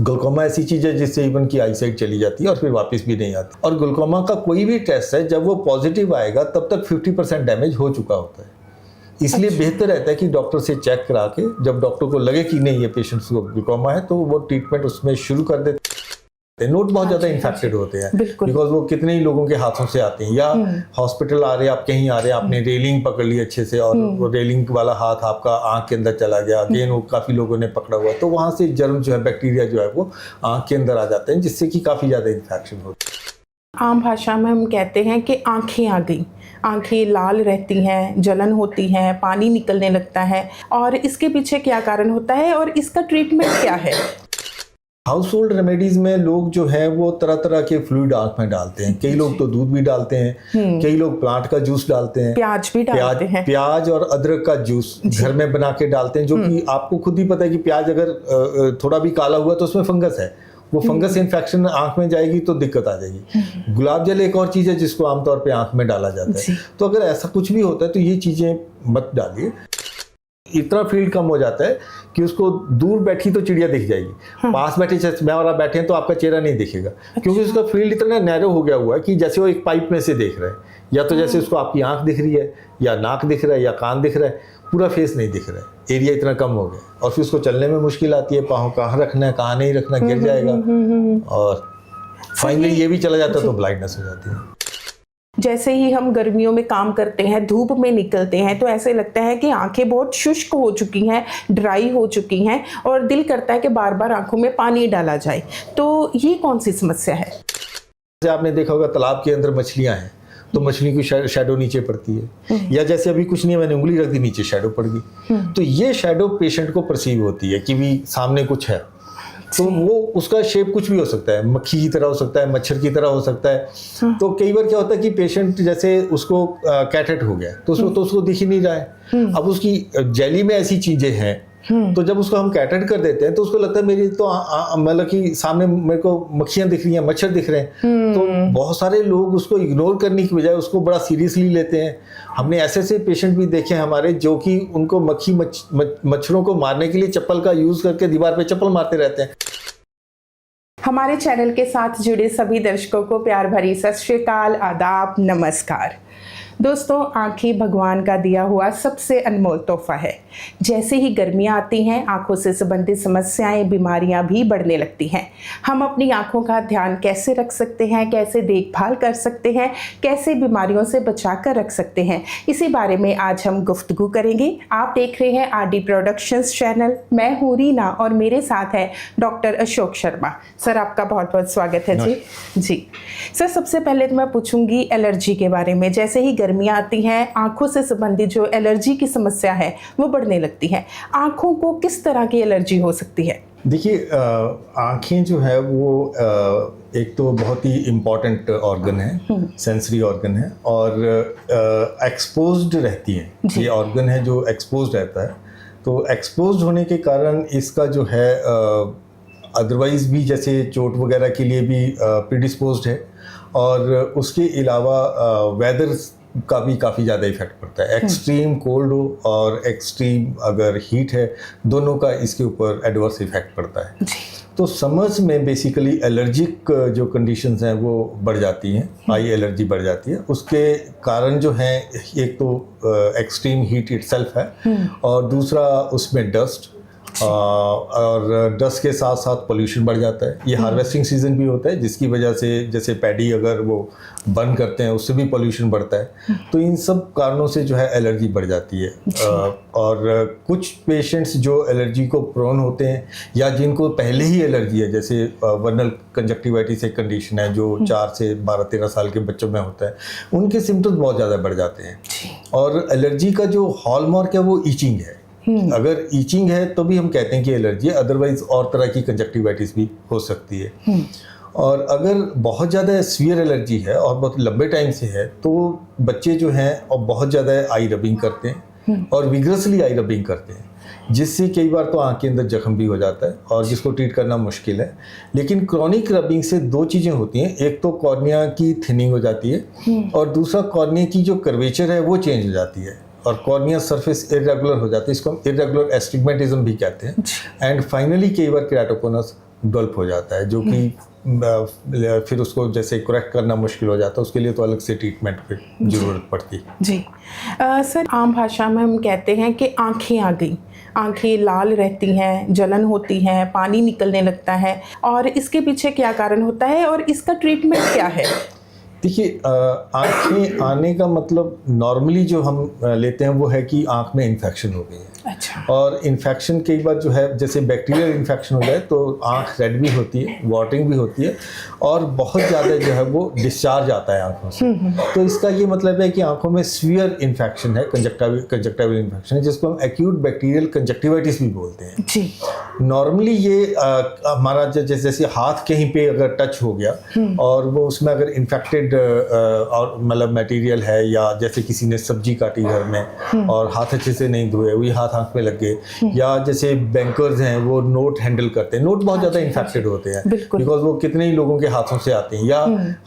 Glaucoma ऐसी चीज़ है जिससे इवन की आई साइट चली जाती है और फिर वापस भी नहीं आती। और ग्लूकोमा का कोई भी टेस्ट है, जब वो पॉजिटिव आएगा तब तक 50% डैमेज हो चुका होता है। इसलिए बेहतर रहता है कि डॉक्टर से चेक करा के, जब डॉक्टर को लगे कि नहीं ये पेशेंट्स को ग्लूकोमा है, तो वो ट्रीटमेंट उसमें शुरू कर देते हैं। नोट बहुत ज़्यादा इन्फेक्टेड होते हैं बिकॉज वो कितने ही लोगों के हाथों से आते हैं, या हॉस्पिटल आ रहे हैं, आप कहीं आ रहे हैं, आपने रेलिंग पकड़ ली अच्छे से और वो रेलिंग वाला हाथ आपका आंख के अंदर चला गया, अगेन वो काफ़ी लोगों ने पकड़ा हुआ, तो वहाँ से जर्म जो है, बैक्टीरिया जो है वो आंख के अंदर आ जाते हैं, जिससे कि काफ़ी ज़्यादा इन्फेक्शन होती है। आम भाषा में हम कहते हैं कि आंखें आ गई, आंखें लाल रहती हैं, जलन होती है, पानी निकलने लगता है, और इसके पीछे क्या कारण होता है और इसका ट्रीटमेंट क्या है? हाउस होल्ड रेमेडीज में लोग जो है वो तरह तरह के फ्लूइड आंख में डालते हैं। कई लोग तो दूध भी डालते हैं, कई लोग प्लांट का जूस डालते हैं, प्याज भी डालते हैं, प्याज और अदरक का जूस घर में बना के डालते हैं, जो कि आपको खुद ही पता है कि प्याज अगर थोड़ा भी काला हुआ तो उसमें फंगस है, वो फंगस इन्फेक्शन आंख में जाएगी तो दिक्कत आ जाएगी। गुलाब जल एक और चीज़ है जिसको आमतौर पे आंख में डाला जाता है। तो अगर ऐसा कुछ भी होता है तो ये चीज़ें मत डालिए। इतना फील्ड कम हो जाता है कि उसको दूर बैठी तो चिड़िया दिख जाएगी, पास बैठे चश्मे वाला बैठे हैं तो आपका चेहरा नहीं दिखेगा, क्योंकि उसका फील्ड इतना नैरो हो गया हुआ है कि जैसे वो एक पाइप में से देख रहा है, या तो जैसे उसको आपकी आंख दिख रही है, या नाक दिख रहा है, या कान दिख रहा है, पूरा फेस नहीं दिख रहा है, एरिया इतना कम हो गया, और फिर उसको चलने में मुश्किल आती है, पाँव कहाँ रखना है कहाँ नहीं रखना, गिर जाएगा, और फाइनली ये भी चला जाता है तो ब्लाइंडनेस हो जाती है। जैसे ही हम गर्मियों में काम करते हैं, धूप में निकलते हैं, तो ऐसे लगता है कि आंखें बहुत शुष्क हो चुकी हैं, ड्राई हो चुकी हैं, और दिल करता है कि बार बार आंखों में पानी डाला जाए। तो ये कौन सी समस्या है? जैसे आपने देखा होगा तालाब के अंदर मछलियां हैं, तो मछली की शैडो नीचे पड़ती है, या जैसे अभी कुछ नहीं है, मैंने उंगली रख दी, नीचे शैडो पड़ गई, तो ये शैडो पेशेंट को परसीव होती है कि भी सामने कुछ है। तो वो उसका शेप कुछ भी हो सकता है, मक्खी की तरह हो सकता है, मच्छर की तरह हो सकता है। तो कई बार क्या होता है कि पेशेंट जैसे उसको कैटेट हो गया तो उसको दिख ही नहीं रहा है, अब उसकी जेली में ऐसी चीजें हैं, तो जब उसको हम कैटेट कर देते हैं तो उसको लगता है मेरी तो मतलब कि सामने मेरे को मक्खियां दिख रही हैं, मच्छर दिख रहे हैं। तो बहुत सारे लोग उसको इग्नोर करने की बजाय उसको बड़ा सीरियसली लेते हैं। हमने ऐसे पेशेंट भी देखे हमारे जो कि उनको मच्छरों को मारने के लिए चप्पल का यूज करके दीवार पे चप्पल मारते रहते हैं। हमारे चैनल के साथ जुड़े सभी दर्शकों को प्यार भरी सत श्री अकाल, आदाब, नमस्कार। दोस्तों, आंखें भगवान का दिया हुआ सबसे अनमोल तोहफा है। जैसे ही गर्मियाँ आती हैं, आंखों से संबंधित समस्याएं, बीमारियां भी बढ़ने लगती हैं। हम अपनी आंखों का ध्यान कैसे रख सकते हैं, कैसे देखभाल कर सकते हैं, कैसे बीमारियों से बचा कर रख सकते हैं, इसी बारे में आज हम गुफ्तगू करेंगे। आप देख रहे हैं आरडी प्रोडक्शंस चैनल। मैं हूँ रीना और मेरे साथ है डॉक्टर अशोक शर्मा। सर, आपका बहुत बहुत स्वागत है। जी सर, सबसे पहले तो मैं पूछूंगी एलर्जी के बारे में। जैसे ही गर्मियाँ आती हैं, आंखों से संबंधित जो एलर्जी की समस्या है वो बढ़ने लगती है। आंखों को किस तरह की एलर्जी हो सकती है? देखिए, आंखें जो है वो एक तो बहुत ही इम्पॉर्टेंट ऑर्गन है, सेंसरी ऑर्गन है, और एक्सपोज्ड रहती है। ये ऑर्गन है जो एक्सपोज्ड रहता है। तो एक्सपोज्ड होने के कारण इसका जो है अदरवाइज भी जैसे चोट वगैरह के लिए भी प्रीडिस्पोज्ड है, और उसके अलावा वेदर का भी काफ़ी ज़्यादा इफेक्ट पड़ता है। एक्सट्रीम कोल्ड हो और एक्सट्रीम अगर हीट है, दोनों का इसके ऊपर एडवर्स इफेक्ट पड़ता है। तो समर्स में बेसिकली एलर्जिक जो कंडीशंस हैं वो बढ़ जाती हैं, आई एलर्जी बढ़ जाती है। उसके कारण जो हैं, एक तो एक्सट्रीम हीट इटसेल्फ है, और दूसरा उसमें डस्ट, और डस्ट के साथ साथ पोल्यूशन बढ़ जाता है। ये हार्वेस्टिंग सीजन भी होता है, जिसकी वजह से जैसे पैडी अगर वो बर्न करते हैं उससे भी पोल्यूशन बढ़ता है। तो इन सब कारणों से जो है एलर्जी बढ़ जाती है। और कुछ पेशेंट्स जो एलर्जी को प्रोन होते हैं, या जिनको पहले ही एलर्जी है, जैसे वर्नल कंजक्टिवाइटिस एक कंडीशन है जो 4 से 12-13 साल के बच्चों में होता है, उनके सिम्टम्स बहुत ज़्यादा बढ़ जाते हैं। और एलर्जी का जो हॉलमार्क है वो ईचिंग है। अगर ईचिंग है तो भी हम कहते हैं कि एलर्जी है, अदरवाइज और तरह की कंजक्टिवाइटिस भी हो सकती है। और अगर बहुत ज़्यादा सीवियर एलर्जी है और बहुत लंबे टाइम से है, तो बच्चे जो हैं और बहुत ज़्यादा आई रबिंग करते हैं और विग्रसली आई रबिंग करते हैं, जिससे कई बार तो आँख के अंदर जख्म भी हो जाता है और जिसको ट्रीट करना मुश्किल है। लेकिन क्रॉनिक रबिंग से 2 चीज़ें होती हैं, एक तो कॉर्निया की थिनिंग हो जाती है, और दूसरा कॉर्निया की जो कर्वेचर है वो चेंज हो जाती है, और कॉर्निया सरफेस इरेगुलर हो जाती है। इसको हम इरेगुलर एस्टिग्मेटिज्म भी कहते हैं। एंड फाइनली कई बार केराटोकोनस डेवलप हो जाता है, जो कि फिर उसको जैसे करेक्ट करना मुश्किल हो जाता है, उसके लिए तो अलग से ट्रीटमेंट की ज़रूरत पड़ती है। जी सर, आम भाषा में हम कहते हैं कि आंखें आ गई, आंखें लाल रहती हैं, जलन होती है, पानी निकलने लगता है, और इसके पीछे क्या कारण होता है और इसका ट्रीटमेंट क्या है? देखिए, आंखें आने का मतलब नॉर्मली जो हम लेते हैं वो है कि आंख में इन्फेक्शन हो गई है। अच्छा। और इन्फेक्शन कई बार जो है, जैसे बैक्टीरियल इन्फेक्शन हो जाए तो आंख रेड भी होती है, वाटरिंग भी होती है, और बहुत ज़्यादा जो है वो डिस्चार्ज आता है आंखों से। तो इसका ये मतलब है कि आंखों में सीवियर इन्फेक्शन है, कंजक्टिवल इन्फेक्शन है, जिसको हम एक्यूट बैक्टीरियल कंजक्टिवाइटिस भी बोलते हैं जी। नॉर्मली ये हमारा जैसे हाथ कहीं पे अगर टच हो गया और वो उसमें अगर इन्फेक्टेड और मतलब मटेरियल है, या जैसे किसी ने सब्जी काटी घर में और हाथ अच्छे से नहीं धोए, वही हाथ आंख में लग गए, या जैसे बैंकर्स हैं वो नोट हैंडल करते हैं, नोट बहुत ज़्यादा इन्फेक्टेड होते हैं बिकॉज वो कितने ही लोगों के हाथों से आते हैं, या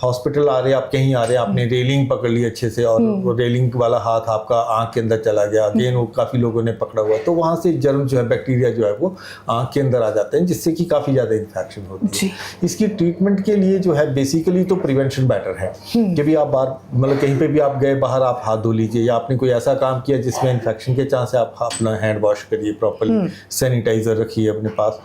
हॉस्पिटल आ रहे हैं, आप कहीं आ रहे हैं, आपने रेलिंग पकड़ ली अच्छे से और वो रेलिंग वाला हाथ आपका आंख के अंदर चला गया, अगेन वो काफ़ी लोगों ने पकड़ा हुआ, तो वहाँ से जर्म जो है, बैक्टीरिया जो है वो आंख के अंदर आ जाते हैं, जिससे कि काफ़ी ज़्यादा इन्फेक्शन होती है। इसकी ट्रीटमेंट के लिए जो है बेसिकली तो प्रिवेंशन बेटर है, कि भी आप बाहर मतलब कहीं पे भी आप गए बाहर, आप हाथ धो लीजिए, या आपने कोई ऐसा काम किया जिसमें इन्फेक्शन के चांस है, आप अपना हैंड वॉश करिए, प्रॉपर्ली सैनिटाइजर रखिए अपने पास।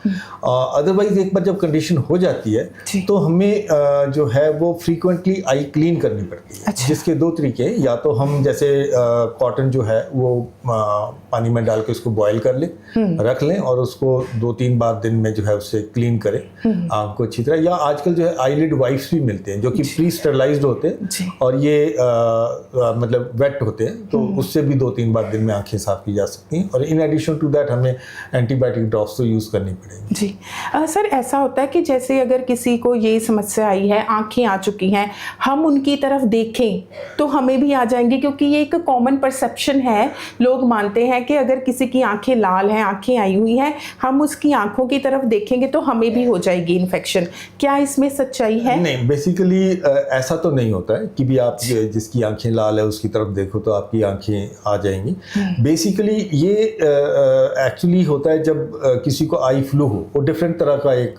अदरवाइज एक बार जब कंडीशन हो जाती है तो हमें जो है वो फ्रीक्वेंटली आई क्लीन करनी पड़ती है। अच्छा। जिसके दो तरीके, या तो हम जैसे कॉटन जो है वो पानी में डाल के उसको बॉयल कर लें, रख लें, और उसको 2-3 बार दिन में जो है उससे क्लीन करें आंख को अच्छी तरह, या आजकल जो है आईलिड वाइप्स भी मिलते हैं जो कि प्री स्टरलाइज्ड होते हैं और ये मतलब वेट होते हैं, तो उससे भी 2-3 बार दिन में आंखें साफ की जा सकती हैं। और इन एडिशन टू दैट हमें एंटीबायोटिक ड्रॉप्स तो यूज़ करनी पड़ेगी। जी सर, ऐसा होता है कि जैसे अगर किसी को ये समस्या आई है, आंखें आ चुकी हैं, हम उनकी तरफ देखें तो हमें भी आ जाएंगे, क्योंकि ये एक कॉमन परसेप्शन है, लोग मानते हैं कि अगर किसी की आंखें लाल हैं, आंखें आई हुई हैं, हम उसकी आंखों की तरफ देखेंगे तो हमें भी हो जाएगी इन्फेक्शन। क्या इसमें सच्चाई है? नहीं, बेसिकली ऐसा तो नहीं होता है कि भी आप जिसकी आंखें लाल है उसकी तरफ देखो तो आपकी आंखें आ जाएंगी। बेसिकली ये एक्चुअली होता है जब किसी को आई फ्लू हो, वो डिफरेंट तरह का एक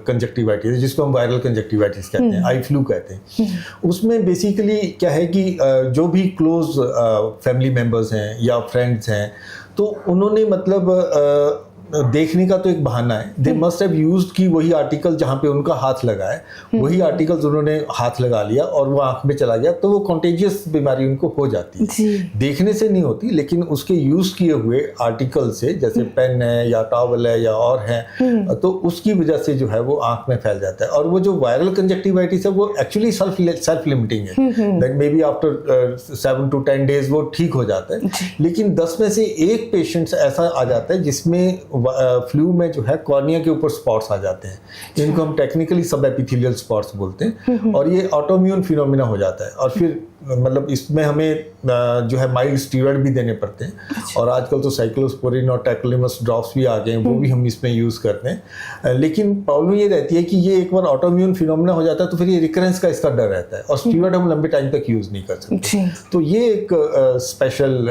कंजक्टिवाइटिस है, जिसको हम वायरल कंजक्टिवाइटिस कहते हैं, आई फ्लू कहते हैं। उसमें बेसिकली क्या है कि जो भी क्लोज फैमिली मेम्बर्स हैं या फ्रेंड्स हैं, तो उन्होंने मतलब देखने का तो एक बहाना है, दे मस्ट हैव यूज्ड कि वही आर्टिकल जहाँ पे उनका हाथ लगा है वही आर्टिकल्स उन्होंने हाथ लगा लिया और वो आंख में चला गया, तो वो कॉन्टेजियस बीमारी उनको हो जाती है। देखने से नहीं होती, लेकिन उसके यूज किए हुए आर्टिकल से, जैसे पेन है या टॉवल है या और है, तो उसकी वजह से जो है वो आंख में फैल जाता है। और वो जो वायरल कंजक्टिवाइटिस है वो एक्चुअली सेल्फ लिमिटिंग है, that may be after 7 to 10 days वो ठीक हो जाता है। लेकिन 10 में से 1 पेशेंट ऐसा आ जाता है जिसमें फ्लू में जो है कॉर्निया के ऊपर स्पॉट्स आ जाते हैं, इनको हम टेक्निकली सब एपिथेलियल स्पॉट्स बोलते हैं, और ये ऑटोइम्यून फिनोमिना हो जाता है। और फिर मतलब इसमें हमें जो है माइल्ड स्टीरॉइड भी देने पड़ते हैं, और आजकल तो साइक्लोस्पोरिन और टैक्लोलिमस ड्रॉप्स भी आ गए हैं, वो भी हम इसमें यूज़ करते हैं। लेकिन प्रॉब्लम ये रहती है कि ये एक बार ऑटोइम्यून फिनोमिना हो जाता है तो फिर ये रिकरेंस का इसका डर रहता है, और स्टीरॉइड हम लंबे टाइम तक यूज़ नहीं कर सकते। तो ये एक स्पेशल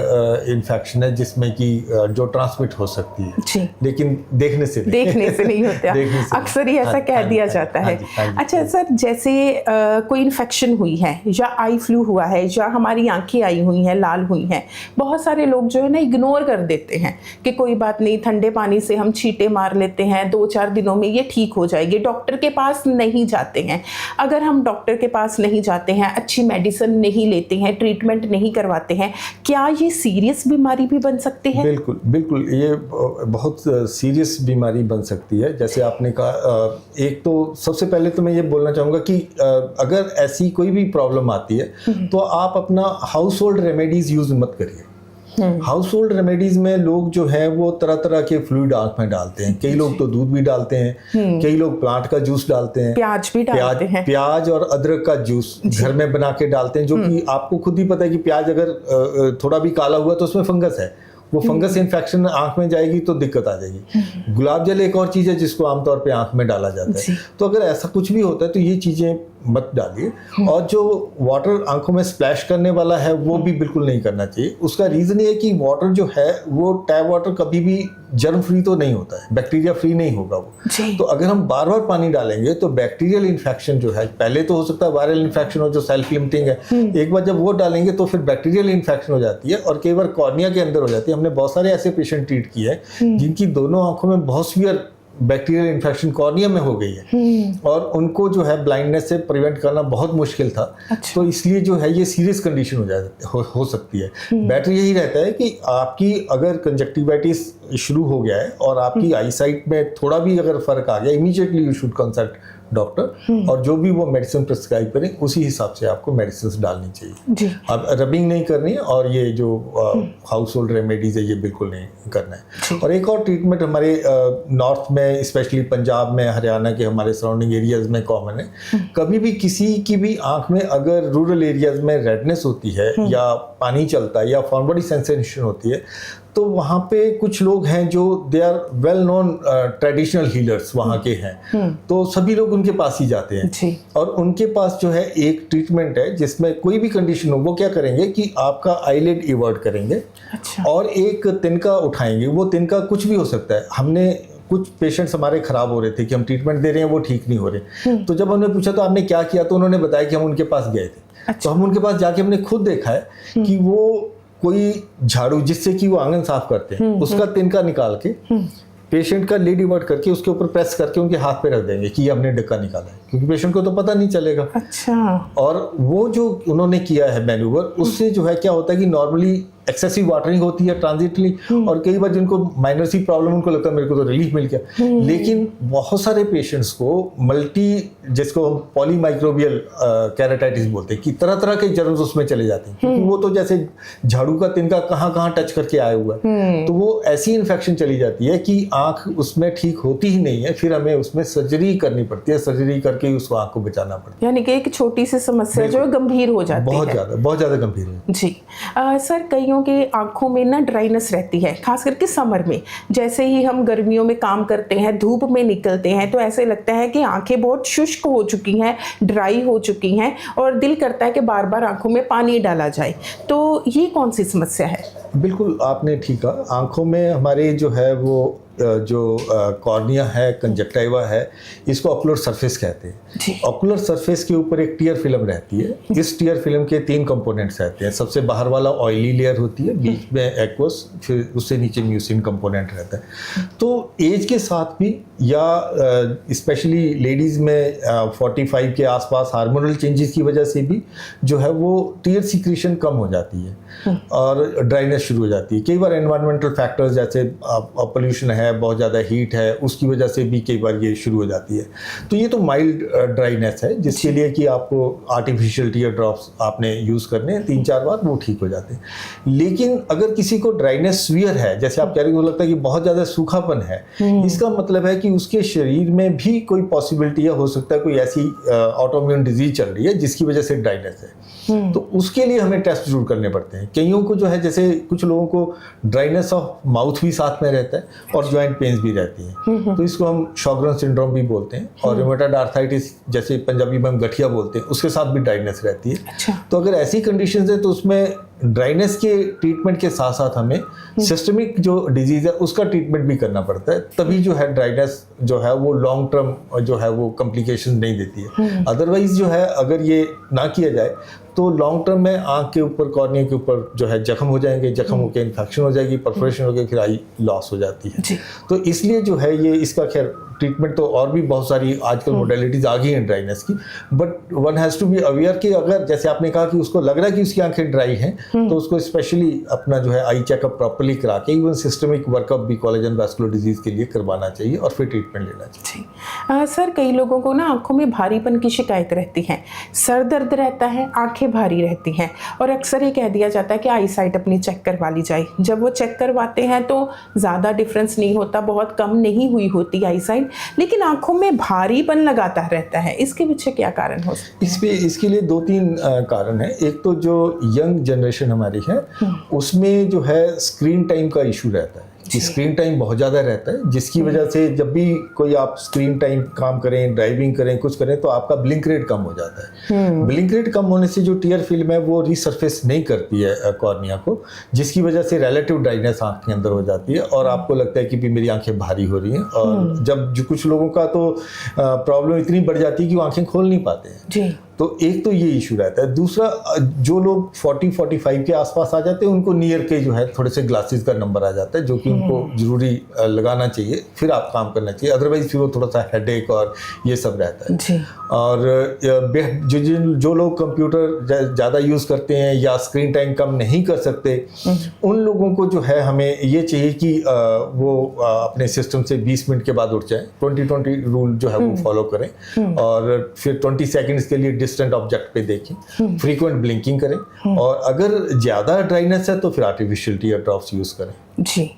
इन्फेक्शन है जिसमें कि जो ट्रांसमिट हो सकती है, लेकिन देखने से नहीं होता, अक्सर ही ऐसा कह दिया जाता है। अच्छा सर, जैसे कोई इन्फेक्शन हुई है या आई फ्लू हुआ है या हमारी आंखें आई हुई हैं, लाल हुई हैं, बहुत सारे लोग जो है ना इग्नोर कर देते हैं कि कोई बात नहीं, ठंडे पानी से हम छींटे मार लेते हैं, 2-4 दिनों में ये ठीक हो जाएगी, डॉक्टर के पास नहीं जाते हैं। अगर हम डॉक्टर के पास नहीं जाते हैं, अच्छी मेडिसिन नहीं लेते हैं, ट्रीटमेंट नहीं करवाते हैं, क्या ये सीरियस बीमारी भी बन सकती है? बिल्कुल बिल्कुल, ये बहुत सीरियस बीमारी बन सकती है। जैसे आपने कहा, एक तो सबसे पहले तो मैं ये बोलना चाहूँगा कि अगर ऐसी कोई भी प्रॉब्लम आती है तो आप अपना हाउस होल्ड रेमेडीज यूज मत करिए। हाउस होल्ड रेमेडीज में लोग जो है वो तरह तरह के फ्लूइड आंख में डालते हैं, कई लोग तो दूध भी डालते हैं, कई लोग प्लांट का जूस डालते हैं, प्याज भी डालते हैं, प्याज और अदरक का जूस घर में बना के डालते हैं, जो कि आपको खुद ही पता है कि प्याज अगर थोड़ा भी काला हुआ तो उसमें फंगस है, वो फंगस इन्फेक्शन आंख में जाएगी तो दिक्कत आ जाएगी। गुलाब जल एक और चीज़ है जिसको आमतौर पे आंख में डाला जाता है। तो अगर ऐसा कुछ भी होता है तो ये चीज़ें मत डालिए। और जो वाटर आंखों में स्प्लैश करने वाला है वो भी बिल्कुल नहीं करना चाहिए। उसका रीज़न ये है कि वाटर जो है वो टैप वाटर कभी भी जर्म फ्री तो नहीं होता है, बैक्टीरिया फ्री नहीं होगा वो। तो अगर हम बार बार पानी डालेंगे तो बैक्टीरियल इन्फेक्शन जो है, पहले तो हो सकता है वायरल इन्फेक्शन हो जो सेल्फ लिमिटिंग है, एक बार जब वो डालेंगे तो फिर बैक्टीरियल इन्फेक्शन हो जाती है और कई बार कॉर्निया के अंदर हो जाती है। हमने बहुत सारे ऐसे पेशेंट ट्रीट किए हैं जिनकी दोनों आंखों में बहुत सीवियर बैक्टीरियल इन्फेक्शन कॉर्निया में हो गई है और उनको जो है ब्लाइंडनेस से प्रिवेंट करना बहुत मुश्किल था। तो इसलिए जो है ये सीरियस कंडीशन हो सकती है। बेटर यही रहता है कि आपकी अगर कंजक्टिवाइटिस शुरू हो गया है और आपकी आई साइट में थोड़ा भी अगर फर्क आ गया, immediately you should consult doctor और जो भी वो मेडिसिन प्रिस्क्राइब करें उसी हिसाब से आपको मेडिसिन डालनी चाहिए। अब रबिंग नहीं करनी है और ये जो हाउस होल्ड रेमेडीज है ये बिल्कुल नहीं करना है। और एक और ट्रीटमेंट हमारे नॉर्थ में, स्पेशली पंजाब में, हरियाणा के हमारे सराउंडिंग एरियाज में कॉमन है। कभी भी किसी की भी आंख में अगर रूरल एरियाज में रेडनेस होती है या पानी चलता है या फॉरेन बॉडी सेंसेशन होती है तो वहाँ पे कुछ लोग हैं जो they are well known traditional healers वहाँ के हैं, तो सभी लोग उनके पास ही जाते हैं। और उनके पास जो है एक ट्रीटमेंट है जिसमें कोई भी कंडीशन हो वो क्या करेंगे कि आपका आईलिड इवर्ट करेंगे और एक तिनका उठाएंगे। वो तिनका कुछ भी हो सकता है। हमने कुछ पेशेंट्स हमारे खराब हो रहे थे कि हम ट्रीटमेंट दे रहे हैं वो ठीक नहीं हो रहे, तो जब हमने पूछा तो आपने क्या किया तो उन्होंने बताया कि हम उनके पास गए थे। तो हम उनके पास जाके हमने खुद देखा है कि वो कोई झाड़ू जिससे कि वो आंगन साफ करते हैं उसका तिनका निकाल के पेशेंट का लीड इवर्ट करके उसके ऊपर प्रेस करके उनके हाथ पे रख देंगे कि ये हमने डक्का निकाला है, क्योंकि पेशेंट को तो पता नहीं चलेगा। और वो जो उन्होंने किया है मैन्यूवर, उससे जो है क्या होता है कि नॉर्मली एक्सेसिव वाटरिंग होती है ट्रांजिटली और कई बार जिनको माइनर सी प्रॉब्लम उनको लगता है मेरे को तो रिलीफ मिल गया, लेकिन बहुत सारे पेशेंट्स को मल्टी, जिसको पॉलीमाइक्रोबियल कैरेटाइटिस बोलते हैं, कि तरह तरह के जर्म्स उसमें चले जाते हैं, क्योंकि वो तो जैसे झाड़ू का तिनका कहाँ कहाँ टच करके आया हुआ है, तो वो ऐसी इन्फेक्शन चली जाती है कि आंख उसमें ठीक होती ही नहीं है, फिर हमें उसमें सर्जरी करनी पड़ती है, सर्जरी करके उस आंख को बचाना पड़ता है। यानी कि एक छोटी सी समस्या जो है गंभीर हो जाती है, बहुत ज्यादा गंभीर है। जी सर, कईयों के आंखों में ना ड्राइनेस रहती है, खास करके समर में। जैसे ही हम गर्मियों में काम करते हैं, धूप में निकलते हैं, तो ऐसे लगता है कि आंखें बहुत शुष्क हो चुकी हैं, ड्राई हो चुकी हैं और दिल करता है कि बार बार आंखों में पानी डाला जाए। तो ये कौन सी समस्या है? बिल्कुल आपने ठीक कहा। आंखों में हमारे जो है वो जो कॉर्निया है, कंजक्टिवा है, इसको ऑकुलर सरफेस कहते हैं। ऑकुलर सरफेस के ऊपर एक टीयर फिल्म रहती है। इस टीयर फिल्म के 3 कंपोनेंट्स रहते हैं। सबसे बाहर वाला ऑयली लेयर होती है, बीच में एक्वस, फिर उससे नीचे म्यूसिन कंपोनेंट रहता है। तो एज के साथ भी या स्पेशली लेडीज़ में 45 के आसपास हार्मोनल चेंजेस की वजह से भी जो है वो टीयर सिक्रीशन कम हो जाती है और ड्राइनेस शुरू हो जाती है। कई बार एनवायरमेंटल फैक्टर्स जैसे पोल्यूशन है, बहुत ज़्यादा हीट है, उसकी वजह से भी कई बार ये शुरू हो जाती है। तो ये तो माइल्ड ड्राइनेस है, जिसके लिए कि आपको आर्टिफिशियल टीयर ड्रॉप्स आपने यूज़ करने हैं 3-4 बार, वो ठीक हो जाते हैं। लेकिन अगर किसी को ड्राइनेस सीवियर है, जैसे आप कह रहे हो, लगता है कि बहुत ज़्यादा सूखापन है, इसका मतलब है कि उसके शरीर में भी कोई पॉसिबिलिटी है, हो सकता है कोई ऐसी ऑटोइम्यून डिजीज चल रही है जिसकी वजह से ड्राइनेस है। तो उसके लिए हमें टेस्ट जरूर करने पड़ते हैं। कईयों को जो है, जैसे कुछ लोगों को ड्राइनेस ऑफ माउथ भी साथ में रहता है और जॉइंट पेन्स भी रहती हैं, तो इसको हम शॉगरन सिंड्रोम भी बोलते हैं। और रूमेटॉइड आर्थराइटिस, जैसे पंजाबी में हम गठिया बोलते हैं, उसके साथ भी ड्राइनेस रहती है। तो अगर ऐसी कंडीशंस है तो उसमें ड्राइनेस के ट्रीटमेंट के साथ साथ हमें सिस्टमिक जो डिजीज है उसका ट्रीटमेंट भी करना पड़ता है, तभी जो है ड्राइनेस जो है वो लॉन्ग टर्म जो है वो कॉम्प्लिकेशन नहीं देती है। अदरवाइज जो है अगर ये ना किया जाए तो लॉन्ग टर्म में आंख के ऊपर, कॉर्निया के ऊपर जो है जख्म हो जाएंगे, जख्म होकर इन्फेक्शन हो जाएगी, परफोरेशन होकर फिर आई लॉस हो जाती है। तो इसलिए जो है ये इसका खैर ट्रीटमेंट तो और भी बहुत सारी आजकल मोडेलिटीज आ गई हैं ड्राइनेस की, but one has to be aware कि अगर जैसे आपने कहा कि उसको लग रहा है कि उसकी आंखें ड्राई हैं, तो उसको स्पेशली अपना जो है आई चेकअप प्रॉपर्ली करा के इवन सिस्टमिक वर्कअप भी कॉलेजन वैस्कुलर डिजीज के लिए करवाना चाहिए और फिर ट्रीटमेंट लेना चाहिए। सर, कई लोगों को ना आंखों में भारीपन की शिकायत रहती है, सर दर्द रहता है, आंखें भारी रहती हैं और अक्सर ये कह दिया जाता है कि आई साइट अपनी चेक करवा ली जाए। जब वो चेक करवाते हैं तो ज़्यादा डिफरेंस नहीं होता, बहुत कम नहीं हुई होती आई साइट, लेकिन आंखों में भारीपन लगाता रहता है। इसके पीछे क्या कारण हो सकता है? इसके लिए 2-3 कारण है। एक तो जो यंग जनरेशन हमारी है उसमें जो है स्क्रीन टाइम का इशू रहता है। कि स्क्रीन टाइम बहुत ज़्यादा रहता है, जिसकी वजह से जब भी कोई आप स्क्रीन टाइम काम करें, ड्राइविंग करें, कुछ करें, तो आपका ब्लिंक रेट कम हो जाता है। ब्लिंक रेट कम होने से जो टीयर फिल्म है वो रीसरफेस नहीं करती है कॉर्निया को, जिसकी वजह से रिलेटिव ड्राइनेस आँख के अंदर हो जाती है और आपको लगता है कि भी मेरी आंखें भारी हो रही हैं। और जब जो कुछ लोगों का तो प्रॉब्लम इतनी बढ़ जाती है कि वो आंखें खोल नहीं पाते हैं जी। तो एक तो ये इशू रहता है। दूसरा, जो लोग 40-45 के आसपास आ जाते हैं उनको नियर के जो है थोड़े से ग्लासेस का नंबर आ जाता है, जो कि उनको जरूरी लगाना चाहिए, फिर आप काम करना चाहिए, अदरवाइज फिर वो थोड़ा सा हेडेक और ये सब रहता है जी। और जो लोग कंप्यूटर ज़्यादा यूज़ करते हैं या स्क्रीन टाइम कम नहीं कर सकते, उन लोगों को जो है हमें ये चाहिए कि वो अपने सिस्टम से 20 मिनट के बाद उठ जाएं, 20-20 रूल जो है वो फॉलो करें और फिर 20 सेकेंड्स के लिए डिस्टेंट ऑब्जेक्ट पे देखें, फ्रीक्वेंट ब्लिंकिंग करें और अगर ज़्यादा ड्राइनेस है तो फिर आर्टिफिशियल टीयर ड्रॉप्स यूज़ करें। जी।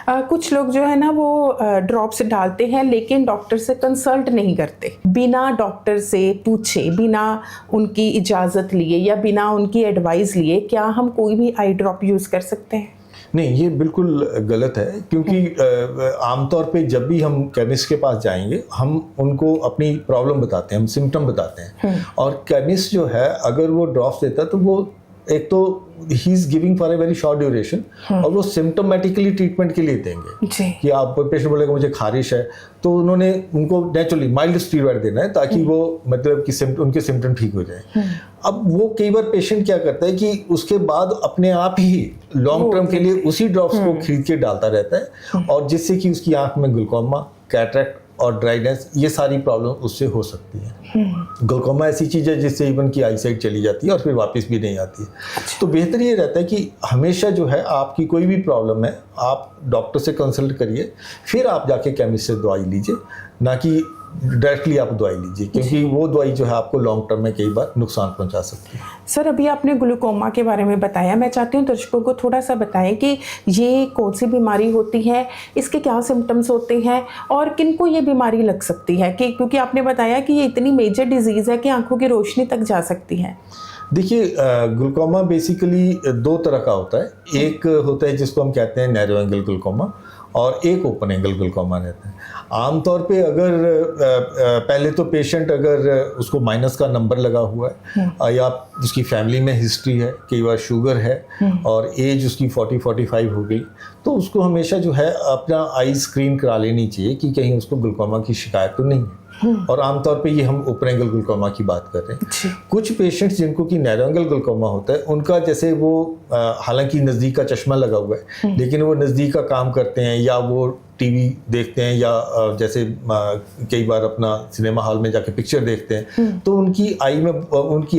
कुछ लोग जो है ना वो ड्रॉप्स डालते हैं लेकिन डॉक्टर से कंसल्ट नहीं करते, बिना डॉक्टर से पूछे, बिना उनकी इजाज़त लिए या बिना उनकी एडवाइस लिए क्या हम कोई भी आई ड्रॉप यूज़ कर सकते हैं? नहीं, ये बिल्कुल गलत है, क्योंकि आमतौर पे जब भी हम केमिस्ट के पास जाएंगे हम उनको अपनी प्रॉब्लम बताते हैं, हम सिम्टम बताते हैं और केमिस्ट जो है अगर वो ड्रॉप्स देता है तो वो एक तो he is giving for a very short duration और वो सिम्टोमेटिकली ट्रीटमेंट के लिए देंगे जी। कि आप पेशेंट बोलेगा मुझे खारिश है तो उन्होंने उनको नेचुरली माइल्ड स्टीरॉयड देना है ताकि वो मतलब कि उनके सिम्टम ठीक हो जाए। अब वो कई बार पेशेंट क्या करता है कि उसके बाद अपने आप ही लॉन्ग टर्म के लिए उसी ड्रॉप्स को खरीद के डालता रहता है और जिससे कि उसकी आंख में ग्लूकोमा, कैटरेक्ट और ड्राइनेस ये सारी प्रॉब्लम उससे हो सकती है। ग्लूकोमा ऐसी चीज़ है जिससे इवन की आईसाइट चली जाती है और फिर वापस भी नहीं आती है। तो बेहतर ये रहता है कि हमेशा जो है आपकी कोई भी प्रॉब्लम है आप डॉक्टर से कंसल्ट करिए, फिर आप जाके केमिस्ट से दवाई लीजिए, ना कि डायरेक्टली आप दवाई लीजिए, क्योंकि वो दवाई जो है आपको लॉन्ग टर्म में कई बार नुकसान पहुंचा सकती है। सर, अभी आपने ग्लूकोमा के बारे में बताया, मैं चाहती हूँ दर्शकों को थोड़ा सा बताएं कि ये कौन सी बीमारी होती है, इसके क्या सिम्टम्स होते हैं और किन को ये बीमारी लग सकती है, कि क्योंकि आपने बताया कि ये इतनी मेजर डिजीज़ है कि आंखों की रोशनी तक जा सकती है। देखिए, ग्लूकोमा बेसिकली दो तरह का होता है। एक होता है जिसको हम कहते हैं नैरो एंगल ग्लूकोमा और एक ओपन एंगल ग्लूकोमा रहता है। आमतौर पे अगर पहले तो पेशेंट अगर उसको माइनस का नंबर लगा हुआ है या उसकी फैमिली में हिस्ट्री है, कई बार शुगर है और एज उसकी 40-45 हो गई, तो उसको हमेशा जो है अपना आई स्क्रीन करा लेनी चाहिए कि कहीं उसको ग्लूकोमा की शिकायत तो नहीं है। और आमतौर पे ये हम ओपन एंगल ग्लूकोमा की बात कर रहे हैं। कुछ पेशेंट्स जिनको कि नैरो एंगल ग्लूकोमा होता है उनका जैसे वो हालांकि नज़दीक का चश्मा लगा हुआ है लेकिन वो नज़दीक का काम करते हैं या वो टीवी देखते हैं या जैसे कई बार अपना सिनेमा हॉल में जाके पिक्चर देखते हैं तो उनकी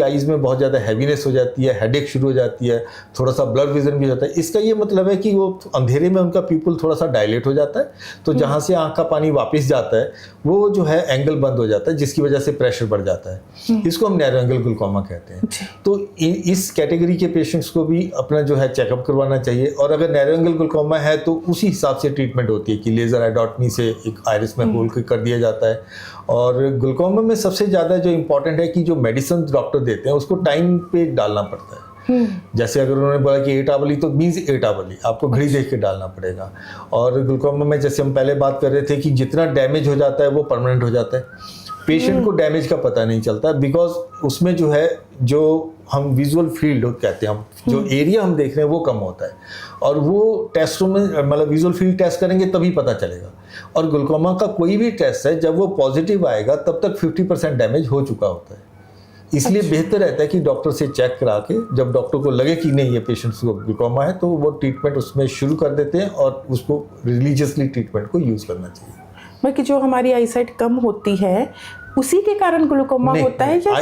आईज में बहुत ज़्यादा हैवीनेस हो जाती है, हेडेक शुरू हो जाती है, थोड़ा सा ब्लर विजन भी होता है। इसका ये मतलब है कि वो अंधेरे में उनका पीपल थोड़ा सा डायलेट हो जाता है, तो जहाँ से आँख का पानी वापस जाता है वो जो है एंगल बंद हो जाता है, जिसकी वजह से प्रेशर बढ़ जाता है। इसको हम नैरो एंगल ग्लूकोमा कहते हैं। तो इस कैटेगरी के पेशेंट्स को भी अपना जो है चेकअप करवाना चाहिए और अगर नैरो एंगल ग्लूकोमा है तो उसी हिसाब से ट्रीटमेंट होती है कि लेज़र आइडोटमी से एक आइरिस में होल कर दिया जाता है। और ग्लूकोमा में सबसे ज़्यादा जो इम्पोर्टेंट है कि जो मेडिसिन डॉक्टर देते हैं उसको टाइम पे डालना पड़ता है। जैसे अगर उन्होंने बोला कि 8 आवली तो मीन्स 8 आवली आपको घड़ी देख के डालना पड़ेगा। और ग्लूकोमा में जैसे हम पहले बात कर रहे थे कि जितना डैमेज हो जाता है वो परमानेंट हो जाता है, पेशेंट को डैमेज का पता नहीं चलता बिकॉज उसमें जो है जो हम विजुअल फील्ड कहते हैं, हम जो एरिया हम देख रहे हैं वो कम होता है और वो टेस्टों में मतलब विजुअल फील्ड टेस्ट करेंगे तभी पता चलेगा। और ग्लूकोमा का कोई भी टेस्ट है जब वो पॉजिटिव आएगा तब तक 50% डैमेज हो चुका होता है। इसलिए बेहतर रहता है कि डॉक्टर से चेक करा के जब डॉक्टर को लगे कि नहीं ये पेशेंट्स को ग्लूकोमा है तो वो ट्रीटमेंट उसमें शुरू कर देते हैं और उसको रिलीजियसली ट्रीटमेंट को यूज़ करना चाहिए। कि जो हमारी आई साइट कम होती है उसी के कारण ग्लूकोमा होता है या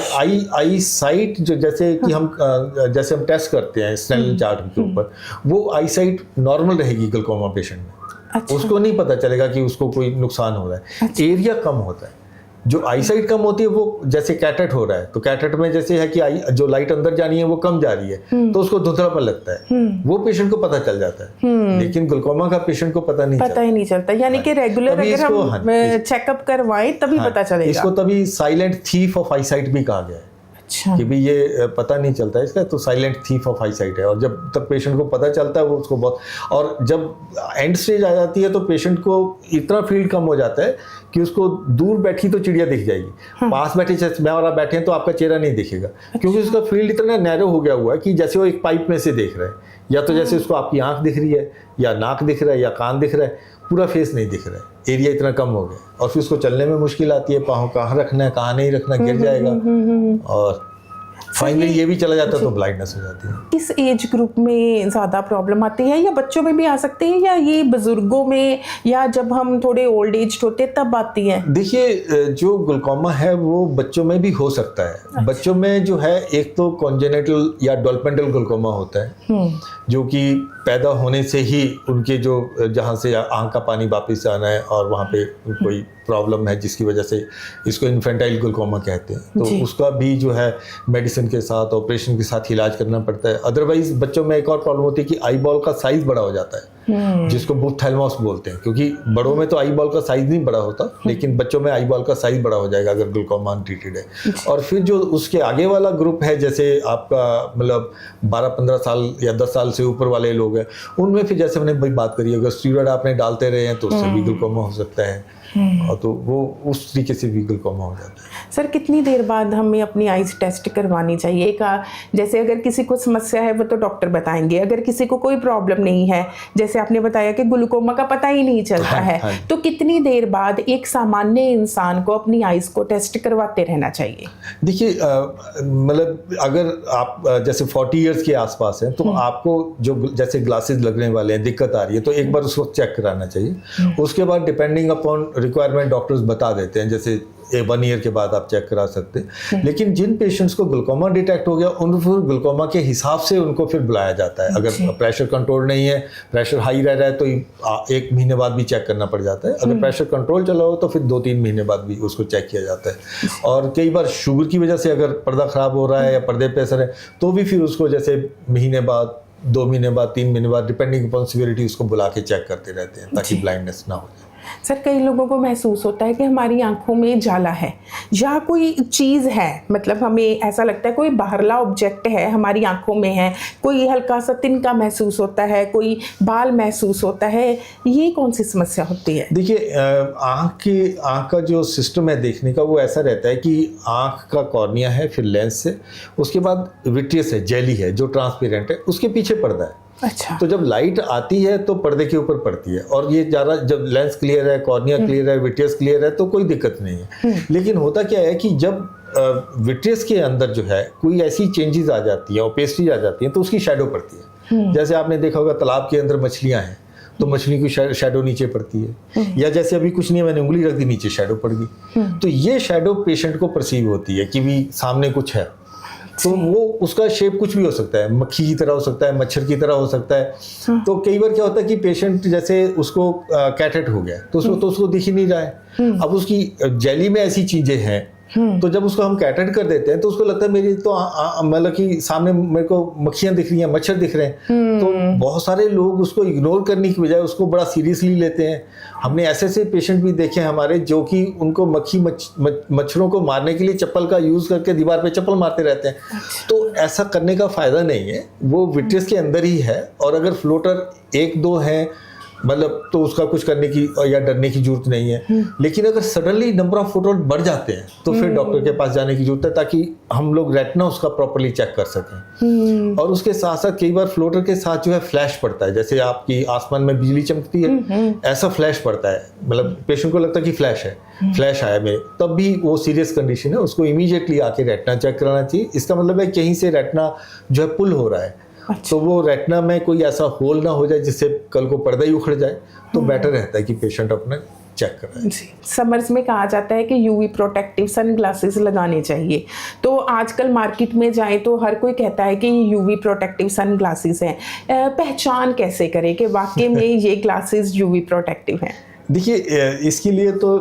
आई साइट जो जैसे कि हम टेस्ट करते हैं स्नेल चार्ट के ऊपर, वो आई साइट नॉर्मल रहेगी ग्लूकोमा पेशेंट में। अच्छा। उसको नहीं पता चलेगा कि उसको कोई नुकसान हो रहा है। अच्छा। एरिया कम होता है, जो आई साइट कम होती है वो जैसे कैटरेक्ट हो रहा है तो कैटरेक्ट में जैसे है कि जो लाइट अंदर जानी है वो कम जा रही है तो उसको धुंधलापन लगता है, वो पेशेंट को पता चल जाता है। लेकिन ग्लूकोमा का पेशेंट को पता ही नहीं चलता। यानी कि रेगुलर अगर हम चेकअप करवाएं तभी पता चलेगा। इसको तभी silent thief of I site भी कहा गया है। अच्छा। कि भी ये पता नहीं चलता है इसका, तो silent thief of I site है। और जब तक पेशेंट को पता चलता है वो उसको बहुत, और जब एंड स्टेज आ जाती है तो पेशेंट को इतना फील्ड कम हो जाता है कि उसको दूर बैठी तो चिड़िया दिख जाएगी, पास बैठे मैं और आप बैठे हैं तो आपका चेहरा नहीं दिखेगा, क्योंकि उसका फील्ड इतना नैरो हो गया हुआ है कि जैसे वो एक पाइप में से देख रहा है, या तो जैसे उसको आपकी आंख दिख रही है या नाक दिख रहा है या कान दिख रहा है, पूरा फेस नहीं दिख रहा है, एरिया इतना कम हो गया। और फिर उसको चलने में मुश्किल आती है, पाँव कहाँ रखना है कहाँ नहीं रखना, गिर जाएगा, और फाइनली ये भी चला जाता है तो ब्लाइंडनेस हो जाती है। किस एज ग्रुप में ज़्यादा प्रॉब्लम आती है, या बच्चों में भी आ सकती है, या ये बुजुर्गों में, या जब हम थोड़े ओल्ड एज होते हैं तब आती है? देखिए, जो ग्लूकोमा है वो बच्चों में भी हो सकता है। अच्छा। बच्चों में जो है एक तो कॉन्जेनिटल या डेवलपमेंटल ग्लूकोमा होता है, जो कि पैदा होने से ही उनके जो जहाँ से आँख का पानी वापस आना है और वहाँ पे कोई प्रॉब्लम है जिसकी वजह से इसको इन्फेंटाइल ग्लूकोमा कहते हैं, तो उसका भी जो है मेडिसिन के साथ ऑपरेशन के साथ इलाज करना पड़ता है। अदरवाइज बच्चों में एक और प्रॉब्लम होती है कि आई बॉल का साइज बड़ा हो जाता है, जिसको बुथेल्मोस बोलते हैं, क्योंकि बड़ों में तो आई बॉल का साइज नहीं बड़ा होता, लेकिन बच्चों में आई बॉल का साइज बड़ा हो जाएगा अगर ग्लूकोमा अनट्रीटेड है। और फिर जो उसके आगे वाला ग्रुप है, जैसे आपका मतलब 12-15 साल या 10 साल से ऊपर वाले लोग हैं, उनमें फिर जैसे हमने भाई बात करी, अगर स्टीरॉयड आपने डालते रहे हैं तो उससे भी ग्लूकोमा हो सकता है, और तो वो उस तरीके से भी ग्लूकोमा हो जाता है। सर, कितनी देर बाद हमें अपनी आइज टेस्ट करवानी चाहिए? जैसे अगर किसी को समस्या है वो तो डॉक्टर बताएंगे, अगर किसी को कोई प्रॉब्लम नहीं है, जैसे आपने बताया कि ग्लूकोमा का पता ही नहीं चलता है, तो कितनी देर बाद एक सामान्य इंसान को अपनी आइज को टेस्ट करवाते रहना चाहिए? देखिए, मतलब अगर आप जैसे 40 इयर्स के आसपास हैं तो आपको जो जैसे ग्लासेस लगने वाले हैं, दिक्कत आ रही है, तो एक बार उसको चेक कराना चाहिए। उसके बाद डिपेंडिंग अपॉन रिक्वायरमेंट डॉक्टर्स बता देते हैं, जैसे 1 ईयर के बाद आप चेक करा सकते हैं। लेकिन जिन पेशेंट्स को ग्लूकोमा डिटेक्ट हो गया उनको फिर ग्लूकोमा के हिसाब से उनको फिर बुलाया जाता है। अगर प्रेशर कंट्रोल नहीं है, प्रेशर हाई रह रहा है, तो 1 महीने बाद भी चेक करना पड़ जाता है। अगर प्रेशर कंट्रोल चला हो तो फिर 2-3 महीने बाद भी उसको चेक किया जाता है। और कई बार शुगर की वजह से अगर पर्दा खराब हो रहा है या पर्दे पे असर है, तो भी फिर उसको जैसे महीने बाद, 2 महीने बाद, 3 महीने बाद, डिपेंडिंग अपॉन सिवियरिटी, उसको बुला के चेक करते रहते हैं ताकि ब्लाइंडनेस ना हो जाए। सर, कई लोगों को महसूस होता है कि हमारी आंखों में जाला है या कोई चीज़ है, मतलब हमें ऐसा लगता है कोई बाहरला ऑब्जेक्ट है हमारी आंखों में है, कोई हल्का सा तिनका महसूस होता है, कोई बाल महसूस होता है, ये कौन सी समस्या होती है? देखिए, आँख का जो सिस्टम है देखने का, वो ऐसा रहता है कि आँख का कॉर्निया है, फिर लेंस है, उसके बाद विट्रियस है, जेली है जो ट्रांसपेरेंट है, उसके पीछे पर्दा है। अच्छा। तो जब लाइट आती है तो पर्दे के ऊपर पड़ती है, और ये ज़्यादा जब लेंस क्लियर है, कॉर्निया क्लियर है, विट्रियस क्लियर है, तो कोई दिक्कत नहीं है। लेकिन होता क्या है कि जब विट्रियस के अंदर जो है कोई ऐसी चेंजेस आ जाती है, ओपेसिटी आ जाती है, तो उसकी शैडो पड़ती है। जैसे आपने देखा होगा तालाब के अंदर मछलियां हैं तो मछली की शैडो नीचे पड़ती है, या जैसे अभी कुछ नहीं, मैंने उंगली रख दी, नीचे शैडो पड़ गई। तो ये शैडो पेशेंट को परसीव होती है कि भी सामने कुछ है, तो वो उसका शेप कुछ भी हो सकता है, मक्खी की तरह हो सकता है, मच्छर की तरह हो सकता है। तो कई बार क्या होता है कि पेशेंट जैसे उसको कैटेट हो गया तो उसको दिख ही नहीं रहा है। अब उसकी जेली में ऐसी चीजें हैं, तो जब उसको हम कैटेट कर देते हैं तो उसको लगता है मेरी तो मतलब कि सामने मेरे को मक्खियां दिख रही हैं, मच्छर दिख रहे हैं। तो बहुत सारे लोग उसको इग्नोर करने की बजाय उसको बड़ा सीरियसली लेते हैं। हमने ऐसे पेशेंट भी देखे हमारे जो कि उनको मच्छरों को मारने के लिए चप्पल का यूज करके दीवार पे चप्पल मारते रहते हैं। तो ऐसा करने का फायदा नहीं है, वो विट्रियस के अंदर ही है, और अगर फ्लोटर 1-2 है मतलब तो उसका कुछ करने की या डरने की जरूरत नहीं है। लेकिन अगर सडनली नंबर ऑफ फ्लोटर बढ़ जाते हैं तो फिर डॉक्टर के पास जाने की जरूरत है, ताकि हम लोग रेटिना उसका प्रॉपर्ली चेक कर सकें। और उसके साथ साथ कई बार फ्लोटर के साथ जो है फ्लैश पड़ता है, जैसे आपकी आसमान में बिजली चमकती है, ऐसा फ्लैश पड़ता है, मतलब पेशेंट को लगता है कि फ्लैश है, फ्लैश आया मेरे, तब भी वो सीरियस कंडीशन है, उसको इमीडिएटली आके रेटिना चेक कराना चाहिए। इसका मतलब है कहीं से रेटिना जो है पुल हो रहा है। अच्छा। तो वो रेटिना में कोई ऐसा होल ना हो जाए जिससे कल को पर्दा ही उखड़ जाए, तो बेटर रहता है कि पेशेंट अपना चेक कराए। समर्स में कहा जाता है कि यूवी प्रोटेक्टिव सन ग्लासेस लगाने चाहिए, तो आजकल मार्केट में जाए तो हर कोई कहता है कि यूवी प्रोटेक्टिव सन ग्लासेस हैं। पहचान कैसे करें कि वाकई में ये ग्लासेस यूवी प्रोटेक्टिव हैं? देखिए इसके लिए तो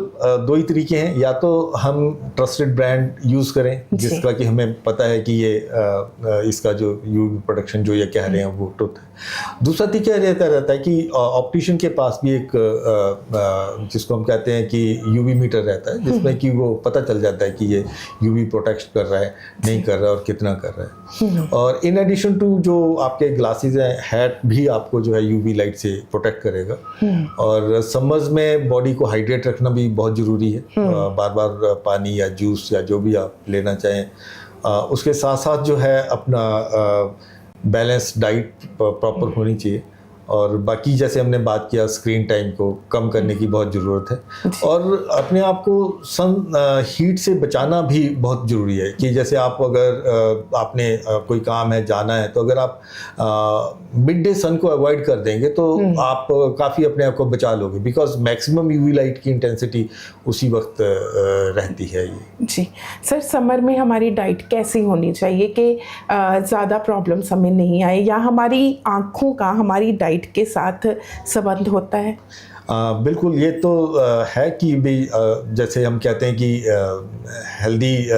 दो ही तरीके हैं, या तो हम ट्रस्टेड ब्रांड यूज़ करें जिसका कि हमें पता है कि ये इसका जो यूवी प्रोडक्शन जो ये कह रहे हैं वो ट्रुथ है। दूसरा तरीका रहता है कि ऑप्टिशियन के पास भी एक जिसको हम कहते हैं कि यूवी मीटर रहता है, जिसमें कि वो पता चल जाता है कि ये यूवी प्रोटेक्ट कर रहा है, नहीं कर रहा है और कितना कर रहा है। और इन एडिशन टू जो आपके ग्लासेस हैं, हैट भी आपको जो है यूवी लाइट से प्रोटेक्ट करेगा। और समर्स में बॉडी को हाइड्रेट रखना भी बहुत ज़रूरी है, बार बार पानी या जूस या जो भी आप लेना चाहें। उसके साथ साथ जो है अपना बैलेंस डाइट प्रॉपर होनी चाहिए। और बाकी जैसे हमने बात किया, स्क्रीन टाइम को कम करने की बहुत ज़रूरत है। और अपने आप को सन हीट से बचाना भी बहुत ज़रूरी है कि जैसे आप अगर आपने कोई काम है, जाना है, तो अगर आप मिड डे सन को अवॉइड कर देंगे तो आप काफ़ी अपने आप को बचा लोगे, बिकॉज मैक्सिमम यूवी लाइट की इंटेंसिटी उसी वक्त रहती है ये। जी सर, समर में हमारी डाइट कैसी होनी चाहिए कि ज़्यादा प्रॉब्लम्स हमें नहीं आए, या हमारी आँखों का हमारी डाइट के साथ संबंध होता है? बिल्कुल, ये तो है कि भी जैसे हम कहते हैं कि हेल्दी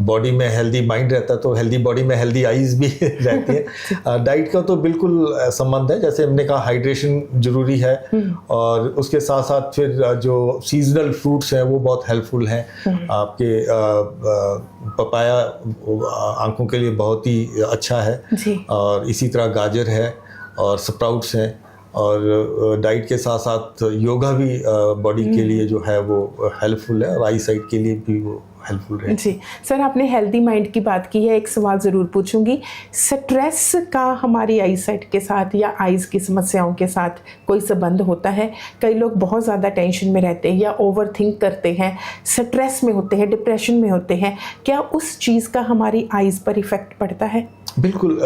बॉडी में हेल्दी माइंड रहता है, तो हेल्दी बॉडी में हेल्दी आईज भी रहती है। डाइट का तो बिल्कुल संबंध है, जैसे हमने कहा हाइड्रेशन ज़रूरी है, और उसके साथ साथ फिर जो सीजनल फ्रूट्स हैं वो बहुत हेल्पफुल हैं। आपके पपाया आंखों के लिए बहुत ही अच्छा है, और इसी तरह गाजर है और स्प्राउट्स हैं। और डाइट के साथ साथ योगा भी बॉडी के लिए जो है वो हेल्पफुल है, और आई साइट के लिए भी वो हेल्पफुल है। जी सर, आपने हेल्दी माइंड की बात की है, एक सवाल ज़रूर पूछूंगी। स्ट्रेस का हमारी आई साइट के साथ या आइज़ की समस्याओं के साथ कोई संबंध होता है? कई लोग बहुत ज़्यादा टेंशन में रहते हैं या ओवर थिंक करते हैं, स्ट्रेस में होते हैं, डिप्रेशन में होते हैं, क्या उस चीज़ का हमारी आइज़ पर इफ़ेक्ट पड़ता है? बिल्कुल,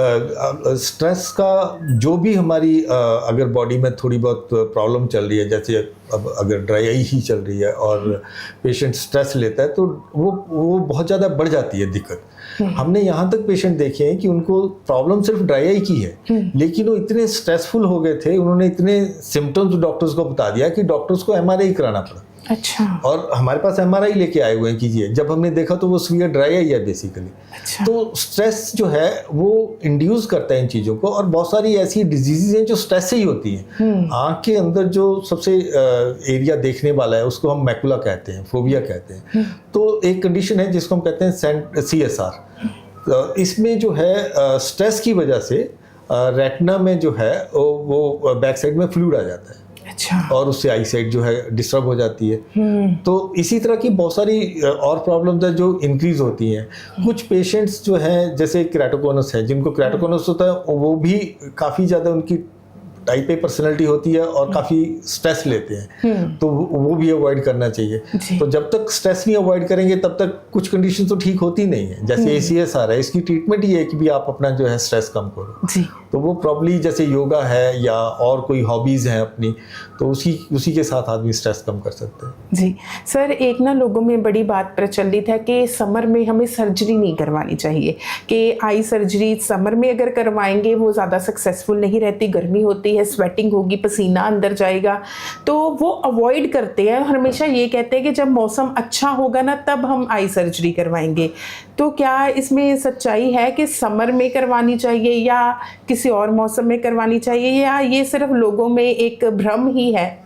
स्ट्रेस का जो भी हमारी अगर बॉडी में थोड़ी बहुत प्रॉब्लम चल रही है, जैसे अब अगर ड्राई आई ही चल रही है और पेशेंट स्ट्रेस लेता है, तो वो बहुत ज़्यादा बढ़ जाती है दिक्कत। हमने यहाँ तक पेशेंट देखे हैं कि उनको प्रॉब्लम सिर्फ ड्राई आई की है, लेकिन वो इतने स्ट्रेसफुल हो गए थे, उन्होंने इतने सिम्टम्स डॉक्टर्स को बता दिया कि डॉक्टर्स को एमआरआई कराना पड़ा। अच्छा। और हमारे पास एमआरआई लेके आए हुए हैं कीजिए, जब हमने देखा तो वो सीवियर ड्राई आई है बेसिकली। अच्छा। तो स्ट्रेस जो है वो इंड्यूस करता है इन चीज़ों को, और बहुत सारी ऐसी डिजीजेज हैं जो स्ट्रेस से ही होती हैं। आँख के अंदर जो सबसे एरिया देखने वाला है उसको हम मैकुला कहते हैं, फोबिया कहते हैं। तो एक कंडीशन है जिसको हम कहते हैं CSR। इसमें जो है स्ट्रेस की वजह से रेटिना में जो है वो बैक साइड में फ्लूइड आ जाता है। अच्छा। और उससे आई साइट जो है डिस्टर्ब हो जाती है। तो इसी तरह की बहुत सारी और प्रॉब्लम्स है जो इंक्रीज होती हैं। कुछ पेशेंट्स जो हैं जैसे केराटोकोनस है, जिनको केराटोकोनस होता है, वो भी काफ़ी ज़्यादा उनकी टाइप ए पर्सनैलिटी होती है और काफ़ी स्ट्रेस लेते हैं, तो वो भी अवॉइड करना चाहिए। तो जब तक स्ट्रेस नहीं अवॉइड करेंगे तब तक कुछ कंडीशन तो ठीक होती नहीं है। जैसे ACSR है, इसकी ट्रीटमेंट ये है कि भी आप अपना जो है स्ट्रेस कम करो। तो वो प्रॉब्ली जैसे योगा है या और कोई हॉबीज़ हैं अपनी, तो उसी के साथ आदमी स्ट्रेस कम कर सकते हैं। जी सर, एक ना लोगों में बड़ी बात प्रचलित है कि समर में हमें सर्जरी नहीं करवानी चाहिए, कि आई सर्जरी समर में अगर करवाएंगे वो ज़्यादा सक्सेसफुल नहीं रहती, गर्मी होती है, स्वेटिंग होगी, पसीना अंदर जाएगा, तो वो अवॉइड करते हैं। हमेशा ये कहते हैं कि जब मौसम अच्छा होगा ना तब हम आई सर्जरी करवाएंगे। तो क्या इसमें सच्चाई है कि समर में करवानी चाहिए या किसी और मौसम में करवानी चाहिए, या ये सिर्फ लोगों में एक भ्रम ही है?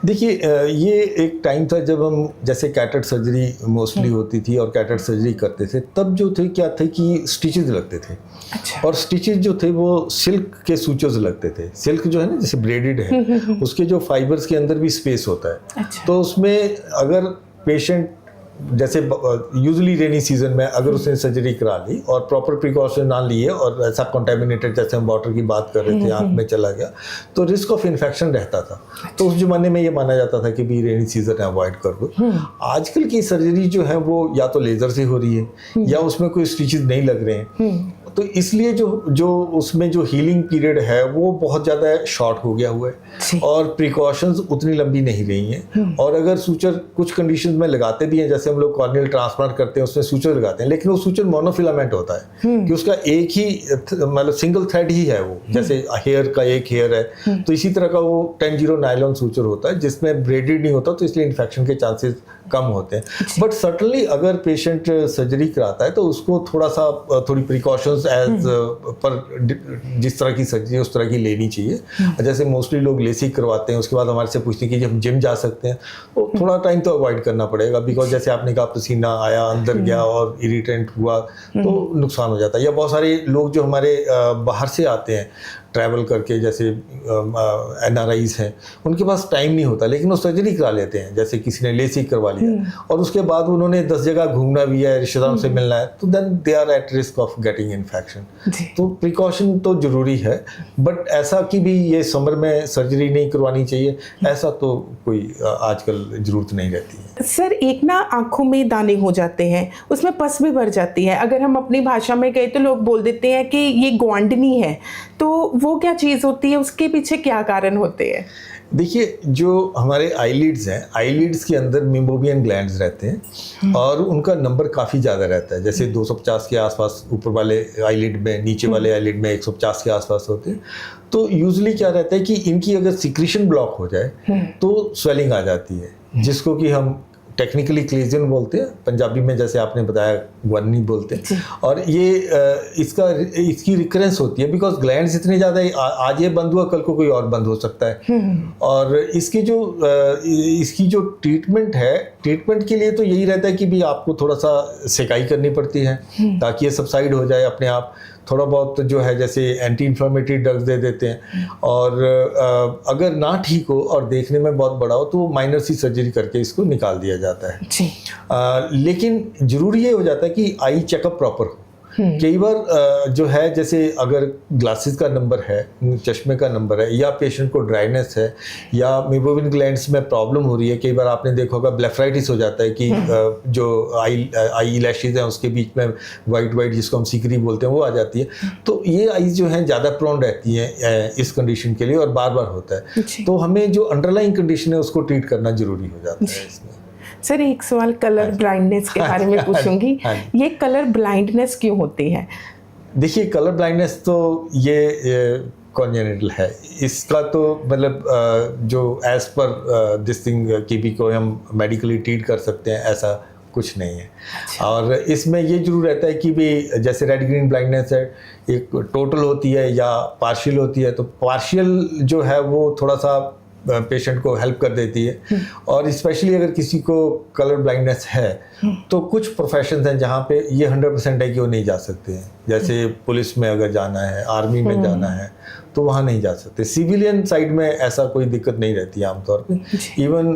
देखिए, ये एक टाइम था जब हम जैसे कैटरेक्ट सर्जरी मोस्टली होती थी और कैटरेक्ट सर्जरी करते थे, तब जो थे क्या थे कि स्टिचेस लगते थे। अच्छा। और स्टिचेस जो थे वो सिल्क के सूचोस लगते थे। सिल्क जो है ना, जैसे ब्रेडेड है, उसके जो फाइबर्स के अंदर भी स्पेस होता है। अच्छा। तो उसमें अगर पेशेंट जैसे यूजुअली रेनी सीजन में अगर उसने सर्जरी करा ली और प्रॉपर प्रिकॉशन ना लिए और ऐसा कॉन्टेमिनेटेड, जैसे हम वाटर की बात कर रहे थे, आँख में चला गया, तो रिस्क ऑफ इन्फेक्शन रहता था। तो उस जमाने में ये माना जाता था कि भी रेनी सीजन है, अवॉइड कर दो। आजकल की सर्जरी जो है वो या तो लेज़र से हो रही है या उसमें कोई स्टिचेस नहीं लग रहे हैं। तो इसलिए जो उसमें जो हीलिंग पीरियड है वो बहुत ज़्यादा शॉर्ट हो गया हुआ है और प्रिकॉशंस उतनी लंबी नहीं रही हैं। और अगर सूचर कुछ कंडीशन में लगाते भी हैं, जैसे हम लोग कॉर्नियल ट्रांसप्लांट करते हैं उसमें सूचर लगाते हैं, लेकिन वो सूचर मोनोफिलामेंट होता है कि उसका एक ही मतलब सिंगल थ्रेड ही है वो, जैसे हेयर का एक हेयर है तो इसी तरह का वो 10-0 नायलॉन सूचर होता है जिसमें ब्रेडेड नहीं होता, तो इसलिए इन्फेक्शन के चांसेस कम होते हैं। बट सर्टनली अगर पेशेंट सर्जरी कराता है तो उसको थोड़ी प्रिकॉशंस एज पर जिस तरह की सर्जरी उस तरह की लेनी चाहिए। जैसे मोस्टली लोग लेसिक करवाते हैं, उसके बाद हमारे से पूछते हैं कि हम जिम जा सकते हैं, तो थोड़ा टाइम तो अवॉइड करना पड़ेगा, बिकॉज जैसे आपने कहा पसीना आया अंदर गया और इरिटेंट हुआ तो नुकसान हो जाता है। या बहुत सारे लोग जो हमारे बाहर से आते हैं ट्रैवल करके, जैसे NRIs हैं, उनके पास टाइम नहीं होता लेकिन वो सर्जरी करा लेते हैं, जैसे किसी ने लेसिक करवा लिया और उसके बाद उन्होंने 10 जगह घूमना भी है, रिश्तेदारों से मिलना है, तो then they are at risk of getting infection. तो प्रिकॉशन तो जरूरी है, बट ऐसा कि भी ये समर में सर्जरी नहीं करवानी चाहिए ऐसा तो कोई आजकल जरूरत नहीं रहती है। सर एक ना आंखों में दाने हो जाते हैं, उसमें पस भी भर जाती है, अगर हम अपनी भाषा में कहें तो लोग बोल देते हैं कि ये ग्वांडनी है, तो वो क्या चीज़ होती है, उसके पीछे क्या कारण होते हैं? देखिए, जो हमारे आईलिड्स हैं, आईलिड्स के अंदर मेमोबियन ग्लैंड्स रहते हैं और उनका नंबर काफ़ी ज़्यादा रहता है, जैसे 250 के आसपास ऊपर वाले आईलिड में, नीचे वाले आईलिड में 150 के आसपास होते हैं। तो यूजुअली क्या रहता है कि इनकी अगर सिक्रीशन ब्लॉक हो जाए तो स्वेलिंग आ जाती है, जिसको कि हम टेक्निकली क्लेजियन बोलते हैं, पंजाबी में जैसे आपने बताया ग्वानी बोलते हैं। और ये इसकी रिकरेंस होती है बिकॉज ग्लैंड्स इतने ज़्यादा, आज ये बंद हुआ कल को कोई और बंद हो सकता है। और इसकी जो ट्रीटमेंट है, ट्रीटमेंट के लिए तो यही रहता है कि भी आपको थोड़ा सा सेकाई करनी पड़ती है ताकि ये सबसाइड हो जाए अपने आप। थोड़ा बहुत जो है जैसे एंटी इन्फ्लामेटरी ड्रग्स दे देते हैं, और अगर ना ठीक हो और देखने में बहुत बड़ा हो तो माइनर सी सर्जरी करके इसको निकाल दिया जाता है जी। लेकिन ज़रूरी ये हो जाता है कि आई चेकअप प्रॉपर हो। कई बार जो है जैसे अगर ग्लासेस का नंबर है, चश्मे का नंबर है, या पेशेंट को ड्राइनेस है या मेमोबियन ग्लैंड्स में प्रॉब्लम हो रही है, कई बार आपने देखा होगा ब्लेफराइटिस हो जाता है कि जो आई लैशेज हैं उसके बीच में वाइट जिसको हम सिकरी बोलते हैं वो आ जाती है। तो ये आईज जो हैं ज़्यादा प्रोन रहती हैं इस कंडीशन के लिए और बार बार होता है, तो हमें जो अंडरलाइंग कंडीशन है उसको ट्रीट करना जरूरी हो जाता है इसमें। सर एक सवाल कलर ब्लाइंडनेस के बारे में पूछूंगी, ये कलर ब्लाइंडनेस क्यों होती है? देखिए, कलर ब्लाइंडनेस तो ये कॉन्जेनिटल है, इसका तो मतलब जो एज पर दिस थिंग की भी को हम मेडिकली ट्रीट कर सकते हैं ऐसा कुछ नहीं है। और इसमें ये जरूर रहता है कि भी जैसे रेड ग्रीन ब्लाइंडनेस है, एक टोटल होती है या पार्शियल होती है, तो पार्शियल जो है वो थोड़ा सा पेशेंट को हेल्प कर देती है। और स्पेशली अगर किसी को कलर ब्लाइंडनेस है तो कुछ प्रोफेशंस हैं जहाँ पे ये 100% है कि वो नहीं जा सकते हैं, जैसे पुलिस में अगर जाना है, आर्मी में जाना है तो वहाँ नहीं जा सकते। सिविलियन साइड में ऐसा कोई दिक्कत नहीं रहती है आमतौर पे। इवन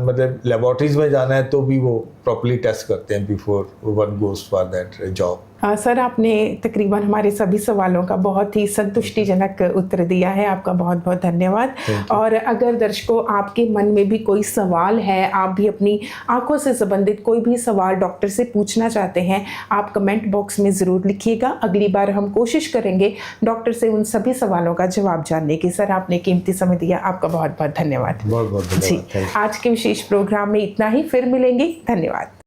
मतलब लेबोरेटरीज में जाना है तो भी वो प्रॉपर्ली टेस्ट करते हैं before one goes for that job. Sir आपने तकरीबन हमारे सभी सवालों का बहुत ही संतुष्टिजनक उत्तर दिया है, आपका बहुत बहुत धन्यवाद। और अगर दर्शकों आपके मन में भी कोई सवाल है, आप भी अपनी आंखों से संबंधित कोई भी सवाल डॉक्टर से पूछना चाहते हैं, आप कमेंट बॉक्स में ज़रूर लिखिएगा। अगली बार हम कोशिश करेंगे डॉक्टर से उन सभी सवालों का जवाब जानने की। सर आपने कीमती समय दिया, आपका बहुत बहुत धन्यवाद। बहुत बहुत धन्यवाद जी। आज के विशेष प्रोग्राम में इतना ही, फिर मिलेंगे, धन्यवाद।